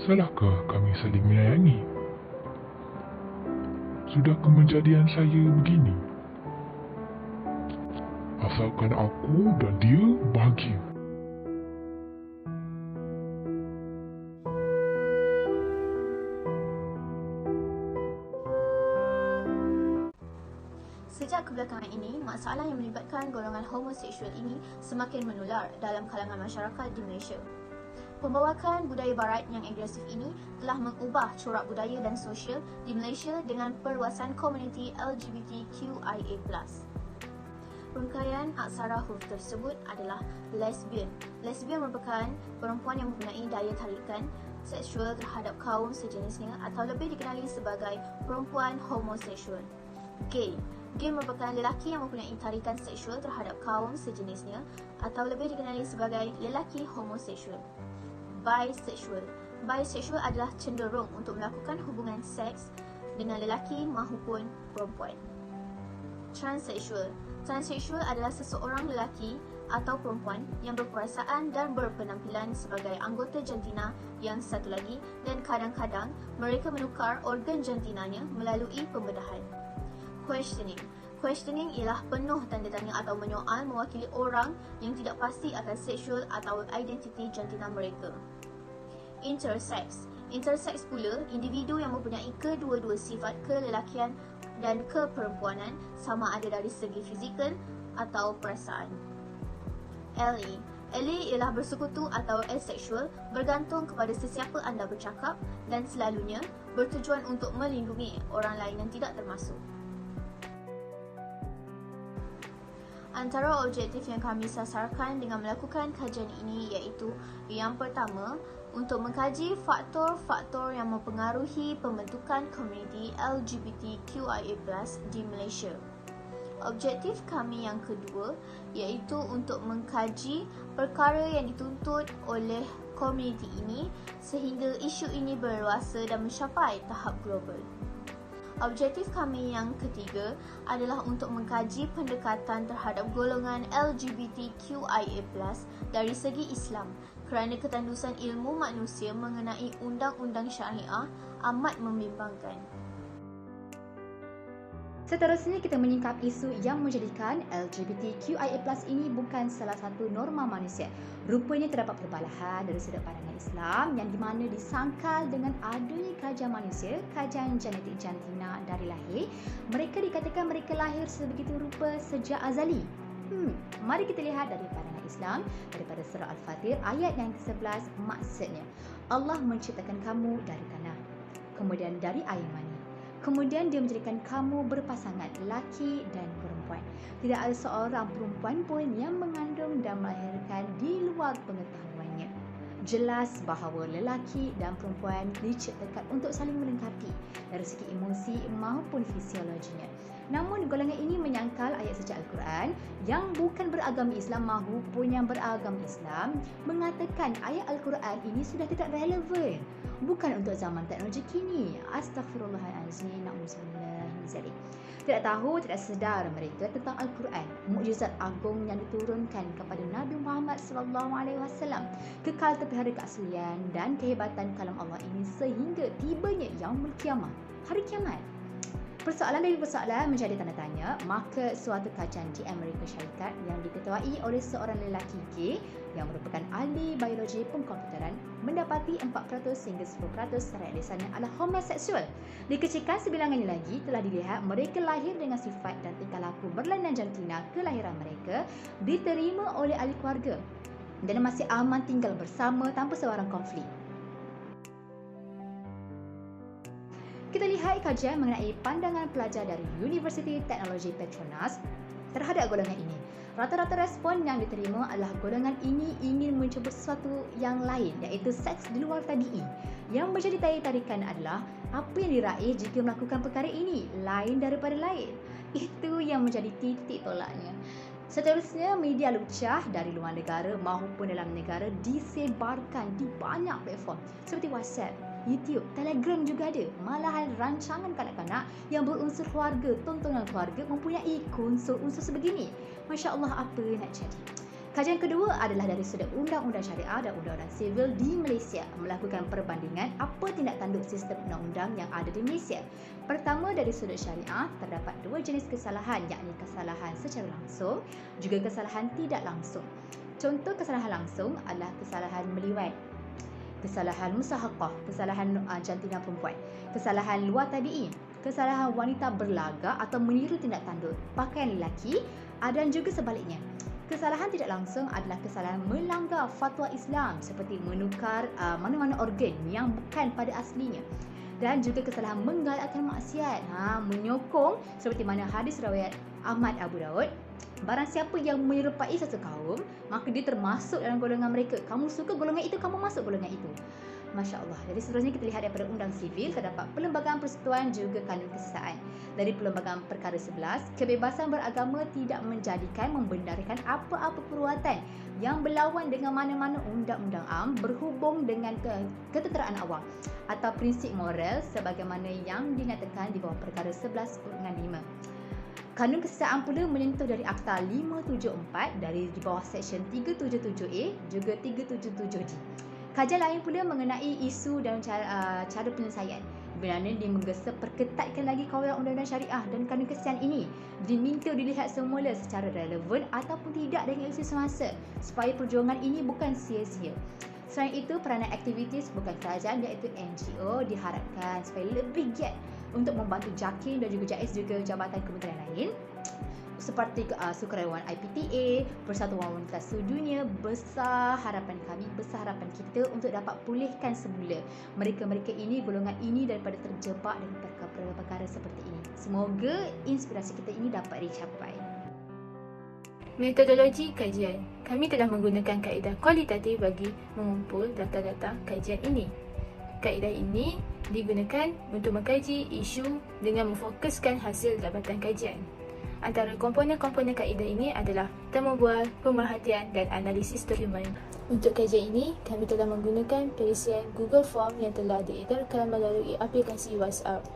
Salahkah kami saling menyayangi? Sudah kemenjadian saya begini? Asalkan aku dan dia bahagia. Sejak kebelakangan ini, masalah yang melibatkan golongan homoseksual ini semakin menular dalam kalangan masyarakat di Malaysia. Pembawakan budaya barat yang agresif ini telah mengubah corak budaya dan sosial di Malaysia dengan perluasan komuniti LGBTQIA+. Rangkaian aksara huruf tersebut adalah lesbian. Lesbian merupakan perempuan yang mempunyai daya tarikan seksual terhadap kaum sejenisnya atau lebih dikenali sebagai perempuan homoseksual. Gay. Gay merupakan lelaki yang mempunyai tarikan seksual terhadap kaum sejenisnya atau lebih dikenali sebagai lelaki homoseksual. Bisexual. Bisexual adalah cenderung untuk melakukan hubungan seks dengan lelaki maupun perempuan. Transsexual. Transsexual adalah seseorang lelaki atau perempuan yang berperasaan dan berpenampilan sebagai anggota jantina yang satu lagi dan kadang-kadang mereka menukar organ jantinanya melalui pembedahan. Questioning. Questioning ialah penuh tanda tanya atau menyoal mewakili orang yang tidak pasti akan seksual atau identiti jantina mereka. Intersex. Intersex pula individu yang mempunyai kedua-dua sifat kelelakian dan keperempuanan sama ada dari segi fizikal atau perasaan. LA. LA ialah bersekutu atau asexual, bergantung kepada sesiapa anda bercakap dan selalunya bertujuan untuk melindungi orang lain yang tidak termasuk. Antara objektif yang kami sasarkan dengan melakukan kajian ini iaitu yang pertama, untuk mengkaji faktor-faktor yang mempengaruhi pembentukan komuniti LGBTQIA+ di Malaysia. Objektif kami yang kedua iaitu untuk mengkaji perkara yang dituntut oleh komuniti ini sehingga isu ini berluasa dan mencapai tahap global. Objektif kami yang ketiga adalah untuk mengkaji pendekatan terhadap golongan LGBTQIA+ dari segi Islam kerana ketandusan ilmu manusia mengenai undang-undang syariah amat membimbangkan. Seterusnya kita menyingkap isu yang menjadikan LGBTQIA+ ini bukan salah satu norma manusia. Rupanya terdapat perbalahan dari sudut pandangan Islam yang di mana disangkal dengan adanya kajian manusia, kajian genetik jantina dari lahir, mereka dikatakan mereka lahir sebegitu rupa sejak azali. Mari kita lihat dari pandangan Islam daripada surah Al-Fatir ayat yang ke-11, maksudnya Allah menciptakan kamu dari tanah, kemudian dari air mani. Kemudian dia menjadikan kamu berpasangan lelaki dan perempuan. Tidak ada seorang perempuan pun yang mengandung dan melahirkan di luar pengetahuannya. Jelas bahawa lelaki dan perempuan diciptakan untuk saling melengkapi dari segi emosi maupun fisiologinya. Namun golongan ini menyangkal ayat suci Al-Quran yang bukan beragama Islam maupun yang beragama Islam mengatakan ayat Al-Quran ini sudah tidak relevan. Bukan untuk zaman teknologi kini. Astaghfirullahalazim. Na'udzubillah min zalik. Tidak tahu, tidak sedar mereka tentang Al-Quran, mukjizat agung yang diturunkan kepada Nabi Muhammad SAW, kekal terpelihara keaslian dan kehebatan kalam Allah ini sehingga tibanya yaumul qiyamah, hari kiamat. Persoalan dari persoalan menjadi tanda tanya, maka suatu kajian di Amerika Syarikat yang diketuai oleh seorang lelaki gay yang merupakan ahli biologi pengkomputeran mendapati 4% hingga 10% rakyat desanya adalah homoseksual. Dikecilkan sebilangan lagi telah dilihat mereka lahir dengan sifat dan tingkah laku berlainan jantina kelahiran mereka diterima oleh ahli keluarga dan masih aman tinggal bersama tanpa sebarang konflik. Kita lihat kajian mengenai pandangan pelajar dari Universiti Teknologi Petronas terhadap golongan ini. Rata-rata respon yang diterima adalah golongan ini ingin mencuba sesuatu yang lain, iaitu seks di luar tabi'i. Yang menjadi daya tarikan adalah apa yang diraih jika melakukan perkara ini lain daripada lain. Itu yang menjadi titik tolaknya. Seterusnya, media lucah dari luar negara maupun dalam negara disebarkan di banyak platform seperti WhatsApp, YouTube, Telegram juga ada. Malahan rancangan kanak-kanak yang berunsur keluarga, tontonan keluarga mempunyai unsur-unsur sebegini. Masya Allah, apa nak jadi? Kajian kedua adalah dari sudut undang-undang syariah dan undang-undang sivil di Malaysia, melakukan perbandingan apa tindak tanduk sistem undang-undang yang ada di Malaysia. Pertama, dari sudut syariah, terdapat dua jenis kesalahan, yakni kesalahan secara langsung juga kesalahan tidak langsung. Contoh kesalahan langsung adalah kesalahan meliwat, kesalahan musahaqah, kesalahan jantina perempuan, kesalahan luar tabi'i, kesalahan wanita berlagak atau meniru tindak tanduk pakaian lelaki, dan juga sebaliknya. Kesalahan tidak langsung adalah kesalahan melanggar fatwa Islam seperti menukar mana-mana organ yang bukan pada aslinya. Dan juga kesalahan menggalakkan maksiat, menyokong seperti mana hadis riwayat Ahmad Abu Daud. Barang siapa yang menyerupai satu kaum, maka dia termasuk dalam golongan mereka. Kamu suka golongan itu, kamu masuk golongan itu. Masya Allah. Jadi seterusnya kita lihat daripada Undang Sivil, terdapat Perlembagaan Persekutuan juga Kanun Kesesaan. Dari Perlembagaan Perkara 11, kebebasan beragama tidak menjadikan membenarkan apa-apa perbuatan yang berlawan dengan mana-mana undang-undang am berhubung dengan ketenteraan awam atau prinsip moral sebagaimana yang dinyatakan di bawah Perkara 11/5. Kanun Kesesaan pula menyentuh dari Akta 574 dari di bawah Seksyen 377A juga 377D. Kajian lain pula mengenai isu dan cara penyelesaian, di mana dia menggesa perketatkan lagi kawalan undang-undang syariah dan kanun kesesian ini diminta dilihat semula secara relevan ataupun tidak dengan isu semasa supaya perjuangan ini bukan sia-sia. Selain itu, peranan aktivitis bukan kerajaan iaitu NGO diharapkan supaya lebih giat untuk membantu JAKIM dan juga JAIS juga jabatan kementerian lain seperti sukarelawan IPTA, Persatuan Wanita Sedunia. Besar harapan kami, besar harapan kita untuk dapat pulihkan semula mereka-mereka ini, golongan ini daripada terjebak dengan perkara-perkara seperti ini. Semoga inspirasi kita ini dapat dicapai. Metodologi kajian. Kami telah menggunakan kaedah kualitatif bagi mengumpul data-data kajian ini. Kaedah ini digunakan untuk mengkaji isu dengan memfokuskan hasil dapatan kajian. Antara komponen-komponen kaedah ini adalah temu bual, pemerhatian dan analisis dokumen. Untuk kajian ini, kami telah menggunakan perisian Google Form yang telah diedarkan melalui aplikasi WhatsApp.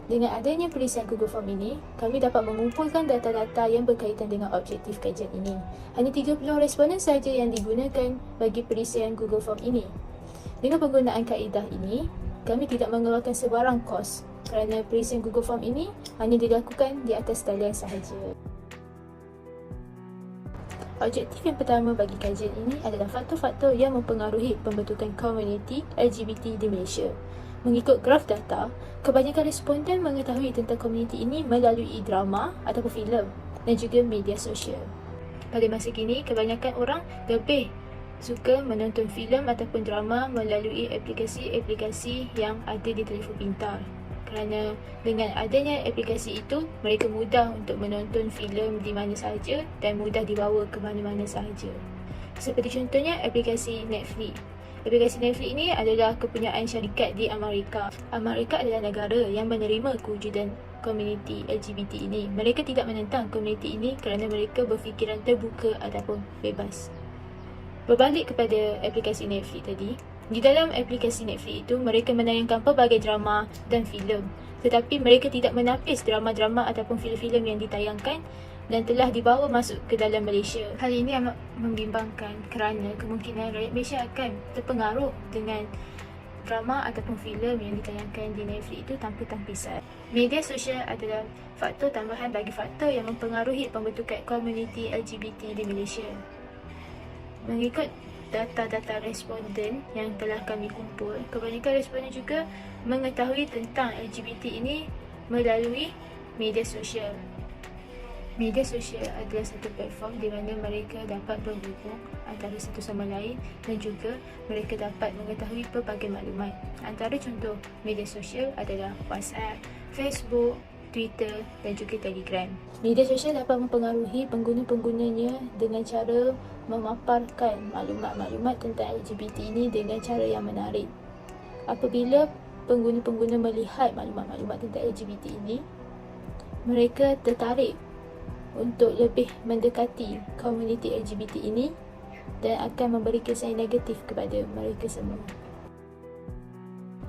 Dengan adanya perisian Google Form ini, kami dapat mengumpulkan data-data yang berkaitan dengan objektif kajian ini. Hanya 30 responden sahaja yang digunakan bagi perisian Google Form ini. Dengan penggunaan kaedah ini, kami tidak mengeluarkan sebarang kos kerana perisian Google Form ini hanya dilakukan di atas talian sahaja. Objektif yang pertama bagi kajian ini adalah faktor-faktor yang mempengaruhi pembentukan komuniti LGBT di Malaysia. Mengikut graf data, kebanyakan responden mengetahui tentang komuniti ini melalui drama ataupun filem dan juga media sosial. Pada masa kini, kebanyakan orang lebih suka menonton filem ataupun drama melalui aplikasi-aplikasi yang ada di telefon pintar. Kerana dengan adanya aplikasi itu, mereka mudah untuk menonton filem di mana sahaja dan mudah dibawa ke mana-mana sahaja. Seperti contohnya aplikasi Netflix. Aplikasi Netflix ini adalah kepunyaan syarikat di Amerika. Amerika adalah negara yang menerima kewujudan komuniti LGBT ini. Mereka tidak menentang komuniti ini kerana mereka berfikiran terbuka ataupun bebas. Berbalik kepada aplikasi Netflix tadi, di dalam aplikasi Netflix itu, mereka menayangkan pelbagai drama dan filem. Tetapi mereka tidak menapis drama-drama ataupun filem-filem yang ditayangkan dan telah dibawa masuk ke dalam Malaysia. Hal ini amat membimbangkan kerana kemungkinan rakyat Malaysia akan terpengaruh dengan drama ataupun filem yang ditayangkan di Netflix itu tanpa tampisan. Media sosial adalah faktor tambahan bagi faktor yang mempengaruhi pembentukan komuniti LGBT di Malaysia. Mengikut data-data responden yang telah kami kumpul, kebanyakan responden juga mengetahui tentang LGBT ini melalui media sosial. Media sosial adalah satu platform di mana mereka dapat berhubung antara satu sama lain dan juga mereka dapat mengetahui pelbagai maklumat. Antara contoh media sosial adalah WhatsApp, Facebook, Twitter dan juga Telegram. Media sosial dapat mempengaruhi pengguna-penggunanya dengan cara memaparkan maklumat-maklumat tentang LGBT ini dengan cara yang menarik. Apabila pengguna-pengguna melihat maklumat-maklumat tentang LGBT ini, mereka tertarik untuk lebih mendekati komuniti LGBT ini dan akan memberi kesan negatif kepada mereka semua.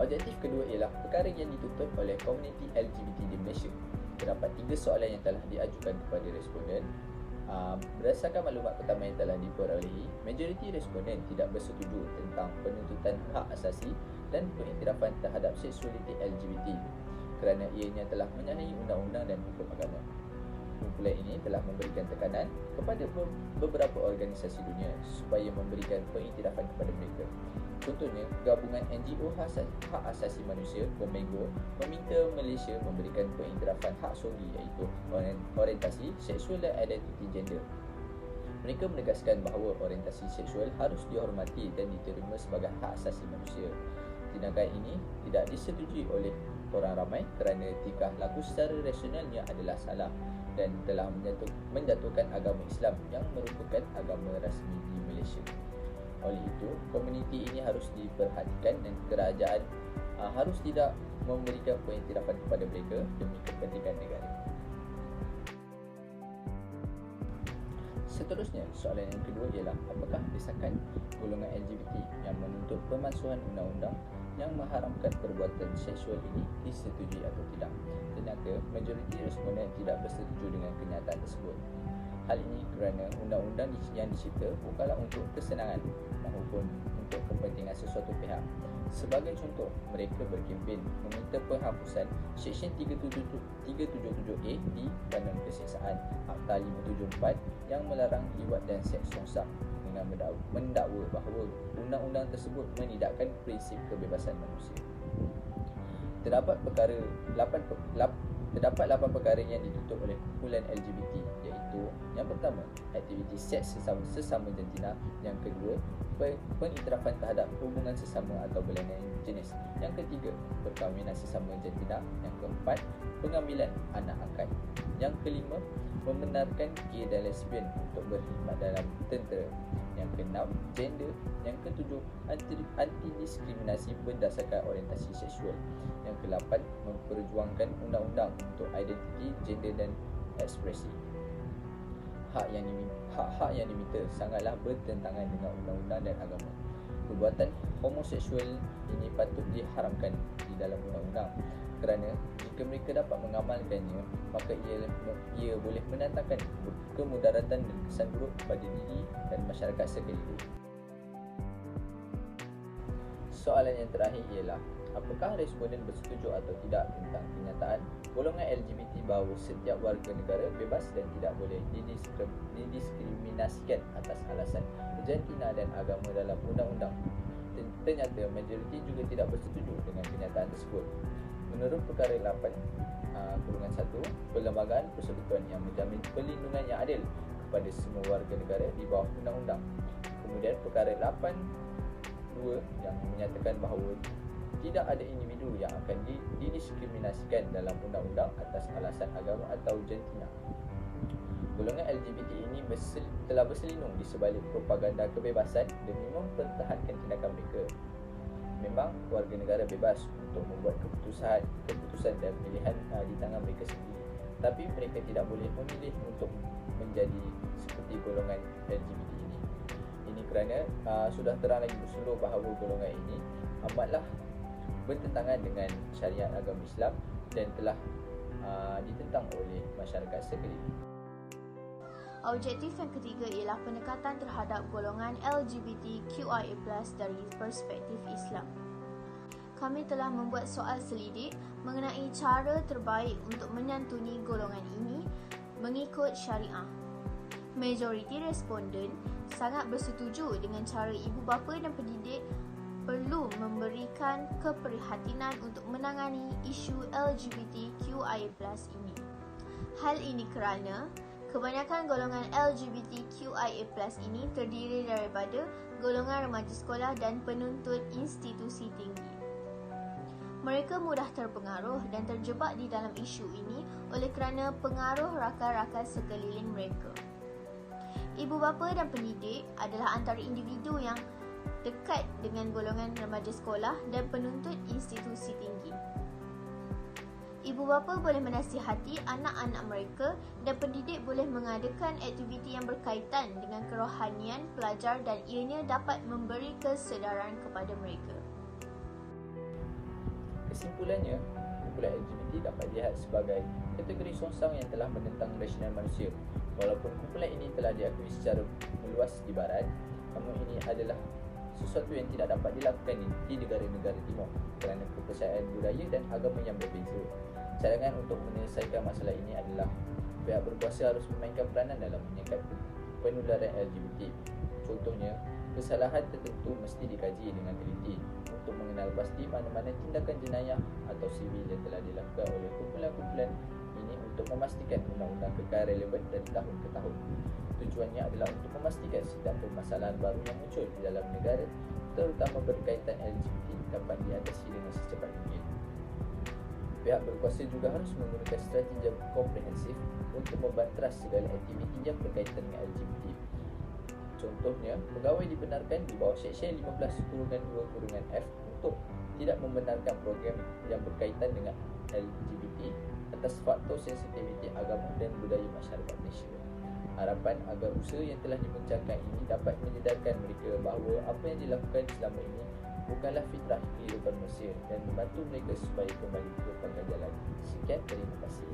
Objektif kedua ialah perkara yang dituntut oleh komuniti LGBT di Malaysia. Terdapat 3 soalan yang telah diajukan kepada responden. Berdasarkan maklumat pertama yang telah diperolehi, majoriti responden tidak bersetuju tentang penuntutan hak asasi dan pengiktirafan terhadap seksualiti LGBT kerana ianya telah menyalahi undang-undang dan hukum agama. Kumpulan ini telah memberikan tekanan kepada beberapa organisasi dunia supaya memberikan pengiktirafan kepada mereka. Contohnya, gabungan NGO Hak Asasi Manusia Bomengo meminta Malaysia memberikan pengiktirafan hak SOGI iaitu orientasi seksual dan identiti gender. Mereka menegaskan bahawa orientasi seksual harus dihormati dan diterima sebagai hak asasi manusia. Tindakan ini tidak disetujui oleh orang ramai kerana tingkah laku secara rasionalnya adalah salah dan telah menjatuhkan agama Islam yang merupakan agama rasmi di Malaysia. Oleh itu, komuniti ini harus diperhatikan dan kerajaan harus tidak memberikan pengiktirafan kepada mereka demi kepentingan negara. Seterusnya, soalan yang kedua ialah apakah desakan golongan LGBT yang menuntut pemalsuan undang-undang yang mengharamkan perbuatan seksual ini disetujui atau tidak? Ternyata, majoriti responden tidak bersetuju dengan kenyataan tersebut. Hal ini kerana undang-undang yang dicipta bukanlah untuk kesenangan maupun untuk kepentingan sesuatu pihak. Sebagai contoh, mereka berkempen meminta penghapusan Seksyen 377A di Kanun Keseksaan Akta 574 yang melarang liwat dan seks rongsak dengan mendakwa bahawa undang-undang tersebut menidakkan prinsip kebebasan manusia. Terdapat 8 perkara yang ditutup oleh kumpulan LGBT, iaitu yang pertama, aktiviti seks sesama jantina; yang kedua, pengiktirafan terhadap hubungan sesama atau berlainan jenis; yang ketiga, perkahwinan sesama jantina; yang keempat, pengambilan anak angkat; yang kelima, membenarkan gay dan lesbian untuk berkhidmat dalam tentera; yang keenam, gender; yang ketujuh, anti-diskriminasi berdasarkan orientasi seksual; yang ke-8, memperjuangkan undang-undang untuk identiti, gender dan ekspresi. Hak-hak yang diminta sangatlah bertentangan dengan undang-undang dan agama. Perbuatan homoseksual ini patut diharamkan di dalam undang-undang kerana jika mereka dapat mengamalkannya, maka ia boleh mendatangkan kemudaratan dan kesan buruk kepada diri dan masyarakat sekeliling. Soalan yang terakhir ialah apakah responden bersetuju atau tidak tentang kenyataan golongan LGBT bahawa setiap warga negara bebas dan tidak boleh didiskriminasikan atas alasan jantina dan agama dalam undang-undang? Ternyata majoriti juga tidak bersetuju dengan kenyataan tersebut. Menurut perkara 8-1, perlembagaan persekutuan yang menjamin perlindungan yang adil kepada semua warga negara di bawah undang-undang. Kemudian perkara 8.2 yang menyatakan bahawa tidak ada individu yang akan didiskriminasikan dalam undang-undang atas alasan agama atau jantina. Golongan LGBT ini telah berselindung di sebalik propaganda kebebasan demi mempertahankan tindakan mereka. Memang warga negara bebas untuk membuat keputusan dan pilihan di tangan mereka sendiri, tapi mereka tidak boleh memilih untuk menjadi seperti golongan LGBT ini. Ini kerana sudah terang lagi bersuluh bahawa golongan ini amatlah bertentangan dengan syariat agama Islam dan telah ditentang oleh masyarakat sekeliling. Objektif yang ketiga ialah pendekatan terhadap golongan LGBTQIA+ dari perspektif Islam. Kami telah membuat soal selidik mengenai cara terbaik untuk menyantuni golongan ini mengikut syariah. Majoriti responden sangat bersetuju dengan cara ibu bapa dan pendidik perlu memberikan keprihatinan untuk menangani isu LGBTQIA+ ini. Hal ini kerana kebanyakan golongan LGBTQIA+ ini terdiri daripada golongan remaja sekolah dan penuntut institusi tinggi. Mereka mudah terpengaruh dan terjebak di dalam isu ini oleh kerana pengaruh rakan-rakan sekeliling mereka. Ibu bapa dan pendidik adalah antara individu yang dekat dengan golongan remaja sekolah dan penuntut institusi tinggi. Ibu bapa boleh menasihati anak-anak mereka dan pendidik boleh mengadakan aktiviti yang berkaitan dengan kerohanian pelajar dan ianya dapat memberi kesedaran kepada mereka. Kesimpulannya, kumpulan LGBT dapat dilihat sebagai kategori songsang yang telah menentang rasional manusia Walaupun kumpulan ini telah diakui secara meluas di barat, namun ini adalah sesuatu yang tidak dapat dilakukan di negara-negara timur kerana kepercayaan budaya dan agama yang berbeza. Cadangan untuk menyelesaikan masalah ini adalah pihak berkuasa harus memainkan peranan dalam menyekat penularan LGBT. Contohnya, kesalahan tertentu mesti dikaji dengan teliti untuk mengenal pasti mana-mana tindakan jenayah atau sivil yang telah dilakukan oleh kumpulan-kumpulan ini untuk memastikan undang-undang kekal relevan dari tahun ke tahun. Tujuannya adalah untuk memastikan setiap permasalahan baru yang muncul di dalam negara, terutama berkaitan LGBT, dapat diatasi dengan secepat mungkin. Pihak berkuasa juga harus menggunakan strategi yang komprehensif untuk membanteras segala aktiviti yang berkaitan dengan LGBT. Contohnya, pegawai dibenarkan di bawah Seksyen 15-2-F untuk tidak membenarkan program yang berkaitan dengan LGBT atas faktor sensitiviti agama dan budaya masyarakat Malaysia. Harapan agar usaha yang telah dibincangkan ini dapat menyedarkan mereka bahawa apa yang dilakukan selama ini bukanlah fitrah kehidupan manusia dan membantu mereka supaya kembali ke pangkal jalan. Sekian, terima kasih.